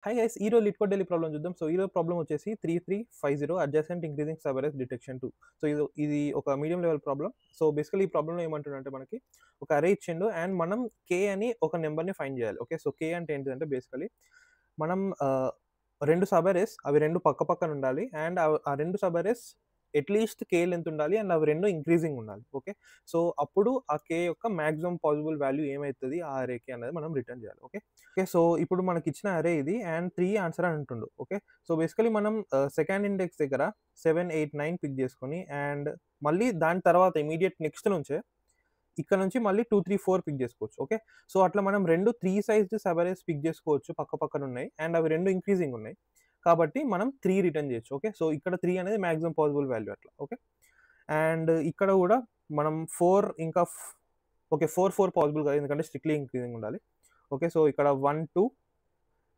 Hi guys ఈ రోజు lit code daily problem చూద్దాం. సో ఈ రోజు ప్రాబ్లం వచ్చేసి 3350 adjacent increasing sub arrays detection 2. So ఇది ఒక medium level problem. So basically ఈ ప్రాబ్లంలో ఏమంటుండంటే మనకి ఒక అరే ఇచ్చిండు అండ్ మనం కే అని ఒక నెంబర్ని ఫైండ్ చేయాలి. ఓకే, సో కే అంటే ఏంటిదంటే బేసికలీ మనం రెండు సబ్ అరేస్ అవి రెండు పక్క పక్కన ఉండాలి అండ్ ఆ రెండు సబ్ అరేస్ అట్లీస్ట్ కే లెంత్ ఉండాలి అండ్ అవి రెండు ఇంక్రీజింగ్ ఉండాలి. ఓకే, సో అప్పుడు ఆ కే యొక్క మాక్సిమం పాసిబుల్ వాల్యూ ఏమవుతుంది ఆ అరేకి అనేది మనం రిటర్న్ చేయాలి. ఓకే ఓకే, సో ఇప్పుడు మనకి ఇచ్చిన అరే ఇది అండ్ 3 ఆన్సర్ అని అంటుండు. ఓకే, సో బేసికలీ మనం సెకండ్ ఇండెక్స్ దగ్గర 7, 8, 9 పిక్ చేసుకొని అండ్ మళ్ళీ దాని తర్వాత ఇమీడియట్ నెక్స్ట్ నుంచే ఇక్కడ నుంచి మళ్ళీ 2, 3, 4 పిక్ చేసుకోవచ్చు. ఓకే, సో అట్లా మనం రెండు 3 సైజ్డ్ సబ్ అరేస్ పిక్ చేసుకోవచ్చు, పక్క పక్కన ఉన్నాయి అండ్ అవి రెండు ఇంక్రీజింగ్ ఉన్నాయి కాబట్టి మనం 3 రిటర్న్ చేయొచ్చు. ఓకే, సో ఇక్కడ 3 అనేది మాక్సిమం పాసిబుల్ వాల్యూ అట్లా. ఓకే, అండ్ ఇక్కడ కూడా మనం 4 ఇంకా ఓకే 4, 4 పాసిబుల్ కాదు ఎందుకంటే స్ట్రిక్ట్లీ ఇంక్రీజింగ్ ఉండాలి. ఓకే, సో ఇక్కడ 1, 2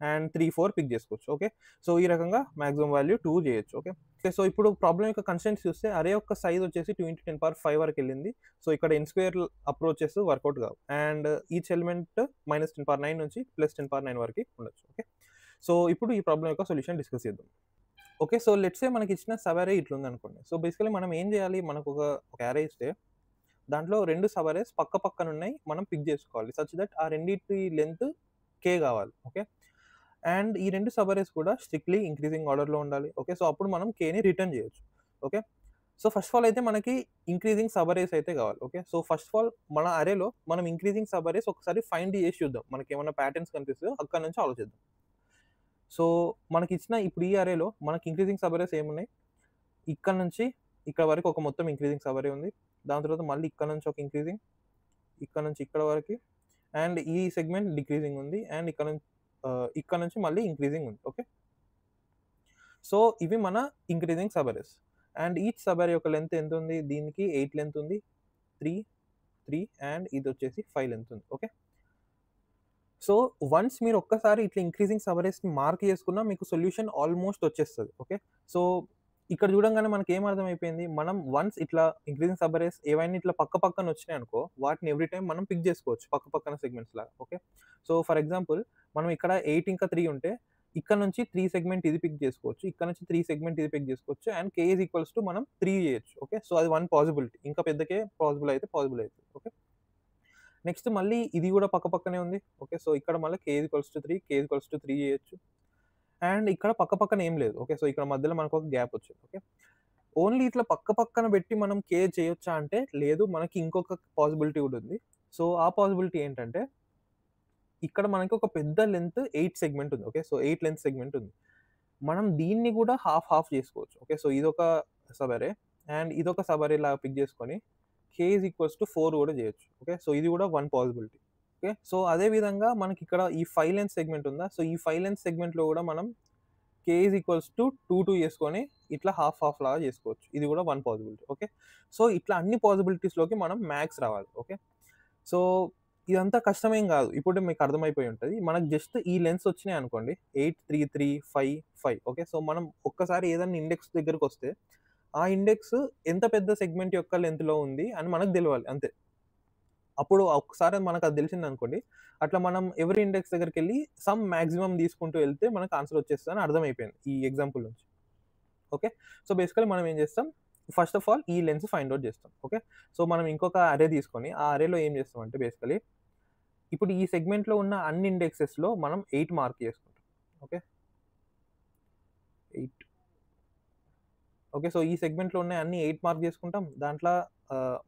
అండ్ 3, 4 పిక్ చేసుకోవచ్చు. ఓకే, సో ఈ రకంగా మాక్సిమం వాల్యూ 2 చేయొచ్చు. ఓకే ఓకే, సో ఇప్పుడు ప్రాబ్లం యొక్క కన్స్టెంట్స్ చూస్తే అరే యొక్క సైజ్ వచ్చేసి 2 × 10⁵ వరకు వెళ్ళింది. సో ఇక్కడ n స్క్వేర్ అప్రోచెస్ వర్కౌట్ కావు అండ్ ఈచ్ ఎలిమెంట్ -10⁹ నుంచి +10⁹ వరకు ఉండొచ్చు. ఓకే, సో ఇప్పుడు ఈ ప్రాబ్లం యొక్క సొల్యూషన్ డిస్కస్ చేద్దాం. ఓకే, సో లెట్స్ సే మనకి ఇచ్చిన సబ్ అరే ఇట్లుంది అనుకోండి. సో బేసికలీ మనం ఏం చేయాలి, మనకు ఒక అరే ఇస్తే దాంట్లో రెండు సబ్ అరేస్ పక్క పక్కన ఉన్నాయి, మనం పిక్ చేసుకోవాలి సచ్ దట్ ఆ రెండింటి లెంత్ కే కావాలి. ఓకే, అండ్ ఈ రెండు సబ్ అరేస్ కూడా స్ట్రిక్ట్లీ ఇంక్రీజింగ్ ఆర్డర్లో ఉండాలి. ఓకే, సో అప్పుడు మనం కేని రిటర్న్ చేయొచ్చు. Okay, so first of all అయితే మనకి ఇంక్రీజింగ్ సబ్ అరేస్ అయితే కావాలి. Okay, so first of all మన అరేలో మనం ఇంక్రీజింగ్ సబ్ అరేస్ ఒకసారి ఫైండ్ చేసి చూద్దాం, మనకి ఏమైనా ప్యాటర్న్స్ కనిపిస్తుందో అక్కడ నుంచి ఆలోచిద్దాం. సో మనకి ఇచ్చిన ఇప్పుడు ఈ అరేలో మనకి ఇంక్రీజింగ్ సబ్ అరేస్ ఏమున్నాయి, ఇక్కడ నుంచి ఇక్కడ వరకు ఒక మొత్తం ఇంక్రీజింగ్ సబ్ అరే ఉంది. దాని తర్వాత మళ్ళీ ఇక్కడ నుంచి ఒక ఇంక్రీజింగ్, ఇక్కడ నుంచి ఇక్కడ వరకు అండ్ ఈ సెగ్మెంట్ డిక్రీజింగ్ ఉంది అండ్ ఇక్కడ నుంచి మళ్ళీ ఇంక్రీజింగ్ ఉంది. ఓకే, సో ఇవి మన increasing sub arrays and each sub అరే యొక్క లెంత్ ఎంత ఉంది, దీనికి 8 లెంత్ ఉంది, 3, 3 అండ్ ఇది వచ్చేసి 5 లెంత్ ఉంది. ఓకే, సో వన్స్ మీరు ఒక్కసారి ఇట్లా ఇంక్రీజింగ్ సబ్ అరేస్ని మార్క్ చేసుకున్నా మీకు సొల్యూషన్ ఆల్మోస్ట్ వచ్చేస్తుంది. ఓకే, సో ఇక్కడ చూడంగానే మనకి ఏం అర్థమైపోయింది, మనం వన్స్ ఇట్లా ఇంక్రీజింగ్ సబ్ అరేస్ ఏవైనా ఇట్లా పక్క పక్కన వచ్చినాయి అనుకో వాటిని ఎవ్రీ టైం మనం పిక్ చేసుకోవచ్చు పక్క పక్కన సెగ్మెంట్స్ లాగా. ఓకే, సో ఫర్ ఎగ్జాంపుల్ మనం ఇక్కడ 8 ఇంకా 3 ఉంటే ఇక్కడ నుంచి 3 సెగ్మెంట్ ఇది పిక్ చేసుకోవచ్చు, ఇక్కడ నుంచి 3 సెగ్మెంట్ ఇది పిక్ చేసుకోవచ్చు and K is equals to మనం 3 చేయొచ్చు. ఓకే, సో అది వన్ పాసిబిలిటీ, ఇంకా పెద్దకే పాసిబుల్ అవుతుంది. ఓకే, నెక్స్ట్ మళ్ళీ ఇది కూడా పక్క పక్కనే ఉంది. ఓకే, సో ఇక్కడ మళ్ళీ K equals to 3, K equals to 3 చేయొచ్చు అండ్ ఇక్కడ పక్క పక్కన ఏం లేదు. ఓకే, సో ఇక్కడ మధ్యలో మనకు ఒక గ్యాప్ వచ్చింది. ఓకే, ఓన్లీ ఇట్లా పక్క పక్కన పెట్టి మనం కే చేయొచ్చా అంటే లేదు, మనకి ఇంకొక పాసిబిలిటీ కూడా ఉంది. సో ఆ పాసిబిలిటీ ఏంటంటే ఇక్కడ మనకి ఒక పెద్ద లెంత్ 8 సెగ్మెంట్ ఉంది. ఓకే, సో 8 లెంత్ సెగ్మెంట్ ఉంది, మనం దీన్ని కూడా హాఫ్ హాఫ్ చేసుకోవచ్చు. ఓకే, సో ఇదొక సబ్ అరే అండ్ ఇదొక సబ్ అరే లాగా పిక్ చేసుకొని కే ఈజ్ ఈక్వల్స్ టు 4 కూడా చేయొచ్చు. ఓకే, సో ఇది కూడా వన్ పాసిబిలిటీ. ఓకే, సో అదే విధంగా మనకి ఇక్కడ ఈ 5 లెంత్ సెగ్మెంట్ ఉందా, సో ఈ 5 లెంత్ సెగ్మెంట్లో కూడా మనం కే ఈజ్ ఈక్వల్స్ టు 2, 2 చేసుకొని ఇట్లా హాఫ్ హాఫ్ లాగా చేసుకోవచ్చు, ఇది కూడా వన్ పాసిబిలిటీ. ఓకే, సో ఇట్లా అన్ని పాసిబిలిటీస్లోకి మనం మ్యాక్స్ రావాలి. ఓకే, సో ఇదంతా కష్టమేం కాదు, ఇప్పుడు మీకు అర్థమైపోయి ఉంటుంది. మనకు జస్ట్ ఈ లెన్స్ వచ్చినాయి అనుకోండి 8, 3, 3, 5, 5. ఓకే, సో మనం ఒక్కసారి ఏదైనా ఇండెక్స్ దగ్గరకు వస్తే ఆ ఇండెక్స్ ఎంత పెద్ద సెగ్మెంట్ యొక్క లెంత్లో ఉంది అని మనకు తెలియాలి అంతే. అప్పుడు ఒక్కసారి మనకు అది తెలిసింది అనుకోండి, అట్లా మనం ఎవరి ఇండెక్స్ దగ్గరికి వెళ్ళి సమ్ మాక్సిమం తీసుకుంటూ వెళ్తే మనకు ఆన్సర్ వచ్చేస్తుంది అని అర్థమైపోయింది ఈ ఎగ్జాంపుల్ నుంచి. ఓకే, సో బేసికలీ మనం ఏం చేస్తాం, ఫస్ట్ ఆఫ్ ఆల్ ఈ లెన్స్ ఫైండ్ అవుట్ చేస్తాం. ఓకే, సో మనం ఇంకొక అరే తీసుకొని ఆ అరేలో ఏం చేస్తాం అంటే బేసికలీ ఇప్పుడు ఈ సెగ్మెంట్లో ఉన్న అన్ని ఇండెక్సెస్లో మనం 8 మార్క్ చేసుకుంటాం. ఓకే, 8. ఓకే, సో ఈ సెగ్మెంట్లో ఉన్న అన్ని 8 మార్క్ చేసుకుంటాం, దాంట్లో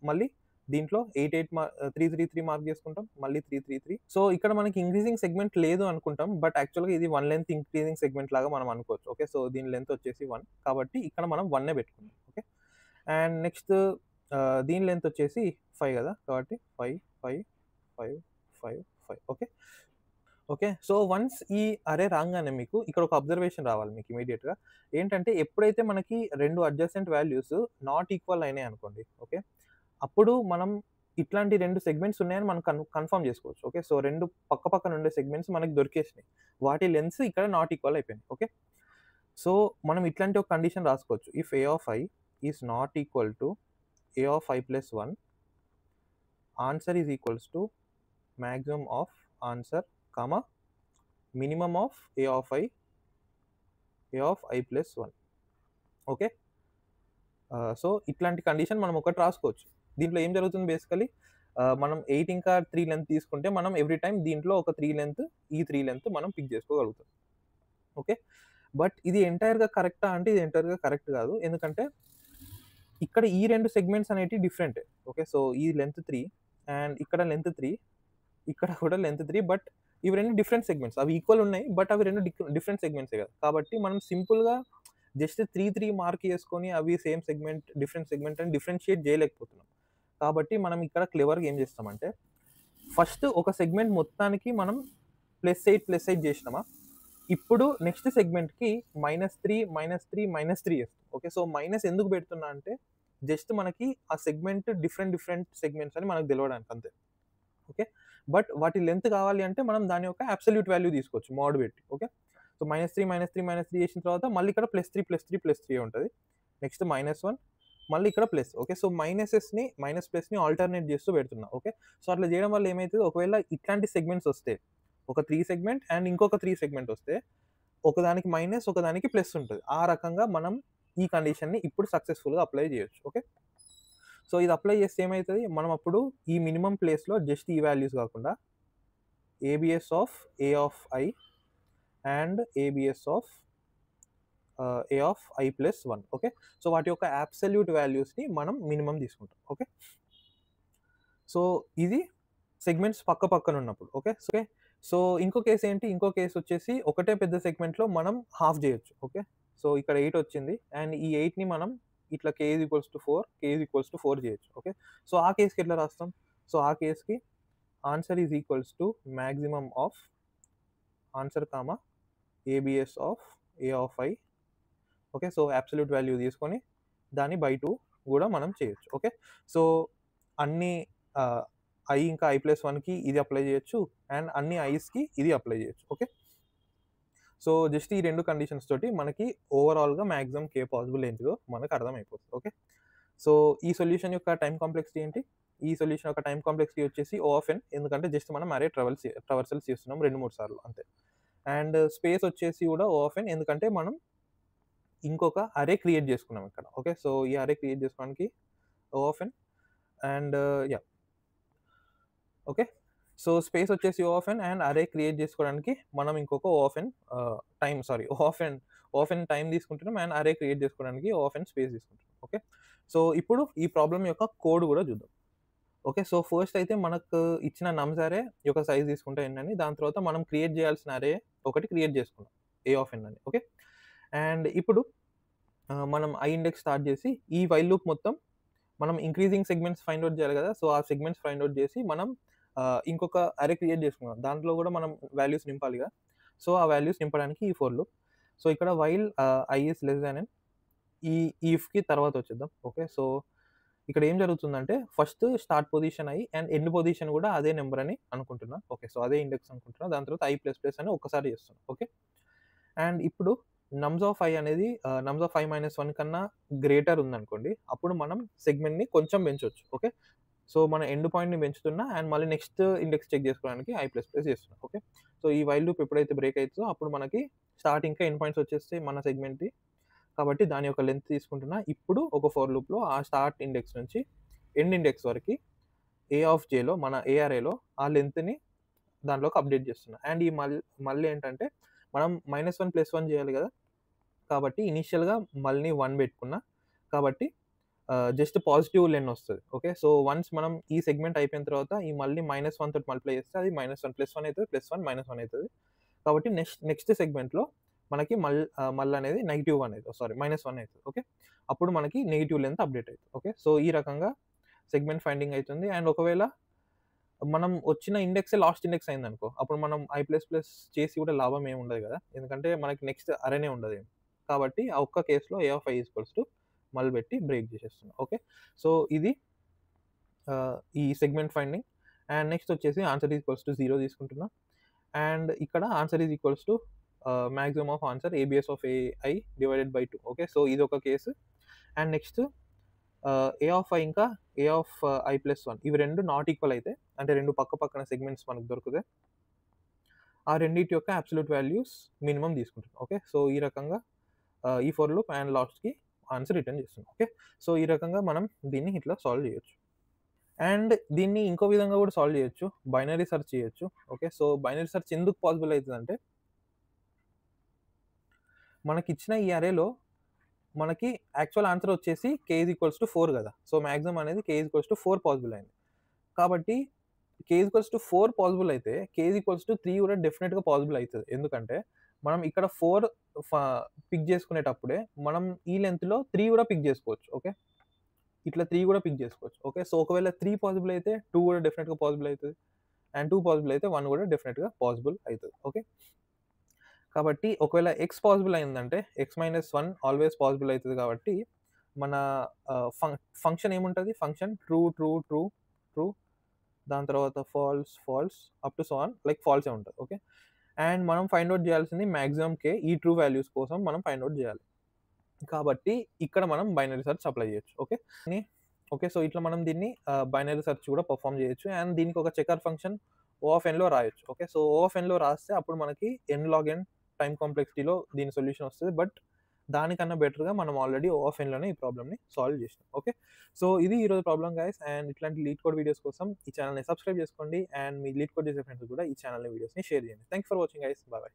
మళ్ళీ దీంట్లో 8, 8 3, 3, 3 మార్క్ చేసుకుంటాం, మళ్ళీ 3, 3, 3. సో ఇక్కడ మనకి ఇంక్రీజింగ్ సెగ్మెంట్ లేదు అనుకుంటాం, బట్ యాక్చువల్గా ఇది 1 లెంత్ ఇంక్రీజింగ్ సెగ్మెంట్ లాగా మనం అనుకోవచ్చు. ఓకే, సో దీని లెంత్ వచ్చేసి 1 కాబట్టి ఇక్కడ మనం 1 పెట్టుకుందాం. ఓకే, అండ్ నెక్స్ట్ దీని లెంత్ వచ్చేసి 5 కదా, కాబట్టి 5, 5, 5, 5, 5. ఓకే ఓకే, సో వన్స్ ఈ అరే రాగానే మీకు ఇక్కడ ఒక అబ్జర్వేషన్ రావాలి మీకు ఇమీడియట్‌గా. ఏంటంటే ఎప్పుడైతే మనకి 2 అడ్జసెంట్ వాల్యూస్ నాట్ ఈక్వల్ అయినాయి అనుకోండి. ఓకే, అప్పుడు మనం ఇట్లాంటి 2 సెగ్మెంట్స్ ఉన్నాయని మనం కన్ఫర్మ్ చేసుకోవచ్చు. ఓకే, సో 2 పక్క పక్కన ఉండే సెగ్మెంట్స్ మనకు దొరికేసినాయి, వాటి లెంగ్త్స్ ఇక్కడ నాట్ ఈక్వల్ అయిపోయినాయి. ఓకే, సో మనం ఇట్లాంటి ఒక కండిషన్ రాసుకోవచ్చు, if A of I is not equal to A of I plus 1 answer is equals to maximum of answer, comma minimum of A of I plus 1. Okay, so ఇట్లాంటి condition మనం ఒకటి రాసుకోవచ్చు. దీంట్లో ఏం జరుగుతుంది బేసికలీ, మనం 8 ఇంకా 3 లెంత్ తీసుకుంటే మనం ఎవ్రీ టైం దీంట్లో ఒక 3 లెంత్, ఈ 3 లెంత్ మనం పిక్ చేసుకోగలుగుతాం. ఓకే, బట్ ఇది ఎంటైర్గా కరెక్టా అంటే ఇది ఎంటైర్గా కరెక్ట్ కాదు. ఎందుకంటే ఇక్కడ ఈ 2 సెగ్మెంట్స్ అనేవి డిఫరెంట్. ఓకే, సో ఈ లెంత్ 3 అండ్ ఇక్కడ లెంత్ 3, ఇక్కడ కూడా లెంత్ 3, బట్ ఇవి రెండు డిఫరెంట్ సెగ్మెంట్స్. అవి ఈక్వల్ ఉన్నాయి, బట్ అవి రెండు డిఫరెంట్ సెగ్మెంట్సే కదా. కాబట్టి మనం సింపుల్గా జస్ట్ 3 మార్క్ చేసుకొని అవి సేమ్ సెగ్మెంట్, డిఫరెంట్ సెగ్మెంట్ అని డిఫరెన్షియేట్ చేయలేకపోతున్నాం. కాబట్టి మనం ఇక్కడ క్లెవర్గా ఏం చేస్తామంటే, ఫస్ట్ ఒక సెగ్మెంట్ మొత్తానికి మనం +8 చేసినామా, ఇప్పుడు నెక్స్ట్ సెగ్మెంట్కి -3 చేస్తాం. ఓకే, సో మైనస్ ఎందుకు పెడుతున్నా అంటే జస్ట్ మనకి ఆ సెగ్మెంట్ డిఫరెంట్ సెగ్మెంట్స్ అని మనకు తెలియడానికి అంతే. ఓకే, బట్ వాటి లెంత్ కావాలి అంటే మనం దాని యొక్క అబ్సల్యూట్ వాల్యూ తీసుకోవచ్చు మోడ్ పెట్టి. ఓకే, సో -3 చేసిన తర్వాత మళ్ళీ ఇక్కడ +3 ఉంటుంది. నెక్స్ట్ -1, మళ్ళీ ఇక్కడ ప్లస్. ఓకే, సో మైనస్ ప్లస్ని ఆల్టర్నేట్ చేస్తూ పెడుతున్నా. ఓకే, సో అట్లా చేయడం వల్ల ఏమవుతుంది, ఒకవేళ ఇట్లాంటి సెగ్మెంట్స్ వస్తే ఒక 3 సెగ్మెంట్ అండ్ ఇంకొక 3 సెగ్మెంట్ వస్తే ఒకదానికి మైనస్, ఒకదానికి ప్లస్ ఉంటుంది. ఆ రకంగా మనం ఈ కండిషన్ని ఇప్పుడు సక్సెస్ఫుల్గా అప్లై చేయొచ్చు. ఓకే, సో ఇది అప్లై చేస్తే ఏమవుతుంది, మనం అప్పుడు ఈ మినిమం ప్లేస్లో జస్ట్ ఈ వాల్యూస్ కాకుండా ABS of A of I and ABS of A of I plus 1. Okay, so వాటి యొక్క అబ్సల్యూట్ వాల్యూస్ని మనం మినిమం తీసుకుంటాం. ఓకే, సో ఇది సెగ్మెంట్స్ పక్క పక్కన ఉన్నప్పుడు. ఓకే, సో ఇంకో కేసు ఏంటి, ఇంకో కేసు వచ్చేసి ఒకటే పెద్ద సెగ్మెంట్లో మనం హాఫ్ చేయొచ్చు. ఓకే, సో ఇక్కడ 8 వచ్చింది అండ్ ఈ 8ని మనం ఇట్లా k = 4 చేయొచ్చు. ఓకే, సో ఆ కేసుకి ఎట్లా రాస్తాం, సో ఆ కేసుకి answer is equals to maximum of answer comma ABS of A of I. Okay, so absolute value తీసుకొని దాన్ని బై 2 కూడా మనం చేయొచ్చు. ఓకే, సో అన్ని ఐ ఇంకా I+1కి ఇది అప్లై చేయొచ్చు అండ్ అన్ని ఐస్కి ఇది అప్లై చేయొచ్చు. ఓకే, సో జస్ట్ ఈ రెండు కండిషన్స్ తోటి మనకి ఓవరాల్గా మ్యాక్సిమం k పాసిబుల్ ఏంటిదో మనకు అర్థమైపోతుంది. ఓకే, సో ఈ సొల్యూషన్ యొక్క టైం కాంప్లెక్సిటీ ఏంటి, ఈ సొల్యూషన్ యొక్క టైం కాంప్లెక్సిటీ వచ్చేసి O(n), ఎందుకంటే జస్ట్ మనం అరే ట్రావర్సల్స్ చేస్తున్నాం 2-3 సార్లు అంతే. అండ్ స్పేస్ వచ్చేసి కూడా O(n), ఎందుకంటే మనం ఇంకొక అరే క్రియేట్ చేసుకున్నాం ఇక్కడ. ఓకే, సో ఈ అరే క్రియేట్ చేసుకోవడానికి O(n) and okay, so space వచ్చేసి O(n) అండ్ అరే క్రియేట్ చేసుకోవడానికి మనం ఇంకొక O(n) టైం తీసుకుంటున్నాం అండ్ అరే క్రియేట్ చేసుకోవడానికి O(n) స్పేస్ తీసుకుంటున్నాం. ఓకే, సో ఇప్పుడు ఈ ప్రాబ్లం యొక్క కోడ్ కూడా చూద్దాం. ఓకే, సో ఫస్ట్ అయితే మనకు ఇచ్చిన నమ్స్ అరే యొక్క సైజ్ తీసుకుంటే ఏంటని, దాని తర్వాత మనం క్రియేట్ చేయాల్సిన అరే ఒకటి క్రియేట్ చేసుకున్నాం A(n) అని. ఓకే, అండ్ ఇప్పుడు మనం ఐ ఇండెక్స్ స్టార్ట్ చేసి ఈ వైల్ లూప్ మొత్తం మనం ఇంక్రీజింగ్ సెగ్మెంట్స్ ఫైండ్ అవుట్ చేయాలి కదా. సో ఆ సెగ్మెంట్స్ ఫైండ్ అవుట్ చేసి మనం ఇంకొక అరే క్రియేట్ చేసుకున్నాం, దాంట్లో కూడా మనం వాల్యూస్ నింపాలిగా. సో ఆ వాల్యూస్ నింపడానికి ఈ ఫోర్ లూప్. సో ఇక్కడ while I is less than N, ఈ ఈఫ్కి తర్వాత వచ్చేద్దాం. ఓకే, సో ఇక్కడ ఏం జరుగుతుందంటే first start position I and end position కూడా అదే నెంబర్ అని అనుకుంటున్నా. ఓకే, సో అదే ఇండెక్స్ అనుకుంటున్నా. దాని తర్వాత I++ అని ఒక్కసారి చేస్తున్నాం. ఓకే, అండ్ ఇప్పుడు నమ్స్ ఆఫ్ ఐ అనేది నమ్స్ ఆఫ్ I-1 కన్నా గ్రేటర్ ఉందనుకోండి, అప్పుడు మనం సెగ్మెంట్ని కొంచెం పెంచవచ్చు. ఓకే, సో మన ఎండ్ పాయింట్ని పెంచుతున్నా అండ్ మళ్ళీ నెక్స్ట్ ఇండెక్స్ చెక్ చేసుకోవడానికి I++ చేస్తున్నాం. ఓకే, సో ఈ వైల్ లూప్ ఎప్పుడైతే బ్రేక్ అవుతుందో అప్పుడు మనకి స్టార్ట్ ఇంకా ఎండ్ పాయింట్స్ వచ్చేస్తే మన సెగ్మెంట్కి, కాబట్టి దాని యొక్క లెంత్ తీసుకుంటున్నా. ఇప్పుడు ఒక ఫోర్ లూప్లో ఆ స్టార్ట్ ఇండెక్స్ నుంచి ఎండ్ ఇండెక్స్ వరకు ఏ ఆఫ్ జేలో మన ఏఆర్ఏలో ఆ లెంత్ని దాంట్లోకి అప్డేట్ చేస్తున్నా. అండ్ ఈ మళ్ళీ ఏంటంటే మనం -1 + 1 చేయాలి కదా, కాబట్టి ఇనిషియల్గా మళ్ళీ 1 పెట్టుకున్నా, కాబట్టి జస్ట్ పాజిటివ్ లెన్ వస్తుంది. ఓకే, సో వన్స్ మనం ఈ సెగ్మెంట్ అయిపోయిన తర్వాత ఈ మళ్ళీ -1 తోటి మల్టిప్లై చేస్తే అది -1 + 1 అవుతుంది, +1 -1 అవుతుంది. కాబట్టి నెక్స్ట్ సెగ్మెంట్లో మనకి మళ్ళీ అనేది -1 అవుతుంది, -1 అవుతుంది. ఓకే, అప్పుడు మనకి నెగిటివ్ లెంత్ అప్డేట్ అవుతుంది. ఓకే, సో ఈ రకంగా సెగ్మెంట్ ఫైండింగ్ అవుతుంది. అండ్ ఒకవేళ మనం వచ్చిన ఇండెక్సే లాస్ట్ ఇండెక్స్ అయిందనుకో, అప్పుడు మనం I++ చేసి కూడా లాభం ఏమి ఉండదు కదా, ఎందుకంటే మనకి నెక్స్ట్ అరేనే ఉండదు ఏం. కాబట్టి ఆ ఒక్క కేసులో ఏ ఆఫ్ ఐ ఈక్వల్స్ టు మళ్ళీ పెట్టి బ్రేక్ చేసేస్తున్నాం. ఓకే, సో ఇది ఈ సెగ్మెంట్ ఫైండింగ్. అండ్ నెక్స్ట్ వచ్చేసి ఆన్సర్ ఈక్వల్స్ టు 0 తీసుకుంటున్నా. అండ్ ఇక్కడ answer is equals to maximum of answer ABS of AI divided by 2. Okay, so ఇది ఒక case. And next A of I ఇంకా ఏ of I+1 ఇవి రెండు నాట్ ఈక్వల్ అయితే, అంటే రెండు పక్క పక్కన సెగ్మెంట్స్ మనకు దొరికితే ఆ రెండిటి యొక్క అబ్సల్యూట్ వాల్యూస్ మినిమమ్ తీసుకుంటుంది. ఓకే. సో ఈ రకంగా ఈ ఫర్ లూప్ అండ్ లాస్ట్‌కి ఆన్సర్ రిటర్న్ చేస్తుంది. ఓకే. సో ఈ రకంగా మనం దీన్ని ఇట్లా సాల్వ్ చేయొచ్చు. అండ్ దీన్ని ఇంకో విధంగా కూడా సాల్వ్ చేయొచ్చు. బైనరీ సెర్చ్ చేయొచ్చు. ఓకే. సో బైనరీ సెర్చ్ ఎందుకు పాసిబుల్ అయితదంటే మనకిచ్చిన ఈ అరేలో మనకి యాక్చువల్ ఆన్సర్ వచ్చేసి k = 4 కదా! సో మాక్సిమం అనేది k = 4 పాసిబుల్ అయింది. కాబట్టి k = 4 పాసిబుల్ అయితే k = 3 కూడా డెఫినిట్‌గా పాసిబుల్ అయితది. ఎందుకంటే మనం ఇక్కడ 4 ఫ పిక్ చేసుకునేటప్పుడే మనం ఈ లెంగ్త్‌లో 3 కూడా పిక్ చేసుకోవచ్చు. ఓకే. ఇట్లా 3 కూడా పిక్ చేసుకోవచ్చు. ఓకే. సో ఒకవేళ 3 పాసిబుల్ అయితే 2 కూడా డెఫినిట్‌గా పాసిబుల్ అయితది. అండ్ 2 పాసిబుల్ అయితే 1 కూడా డెఫినిట్‌గా పాసిబుల్ అయితది. ఓకే. కాబట్టి ఒకవేళ x పాసిబుల్ అయిందంటే x-1 ఆల్వేస్ పాసిబుల్ అయితది కాబట్టి మన ఫంక్షన్ ఏముంటది? Function true, true, true, true దాని తర్వాత false, false up to so on like ఫాల్సే ఉంటది. ఓకే. అండ్ మనం ఫైండ్ ఔట్ చేయాల్సింది మాక్సిమం k ఈ ట్రూ వాల్యూస్ కోసం మనం ఫైండ్ ఔట్ చేయాలి. కాబట్టి ఇక్కడ మనం బైనరీ సెర్చ్ అప్లై చేయొచ్చు. ఓకే. ఓకే. సో ఇట్లా మనం దీన్ని బైనరీ సెర్చ్ కూడా పెర్ఫార్మ్ చేయొచ్చు. అండ్ దీనికి ఒక చెకర్ ఫంక్షన్ O(n)లో రాయొచ్చు. ఓకే. సో O(n)లో రాస్తే అప్పుడు మనకి n log n టైమ్ కాంప్లెక్సిటీలో దీని సొల్యూషన్ వస్తది. బట్ దానికన్నా బెటర్‌గా మనం ఆల్రెడీ O(n)లోనే ఈ ప్రాబ్లమ్‌ని సాల్వ్ చేసినాం. ఓకే. సో ఇది ఈరోజు ప్రాబ్లమ్ గైస్. అండ్ ఇట్లాంటి లీడ్ కోడ్ వీడియోస్ కోసం ఈ ఛానెల్‌ని సబ్స్క్రైబ్ చేసుకోండి. అండ్ మీ లీడ్ కోడ్ చేసే ఫ్రెండ్స్ కూడా ఈ ఛానెల్ వీడియోస్‌ని షేర్ చేయండి. Thanks for watching guys. By by.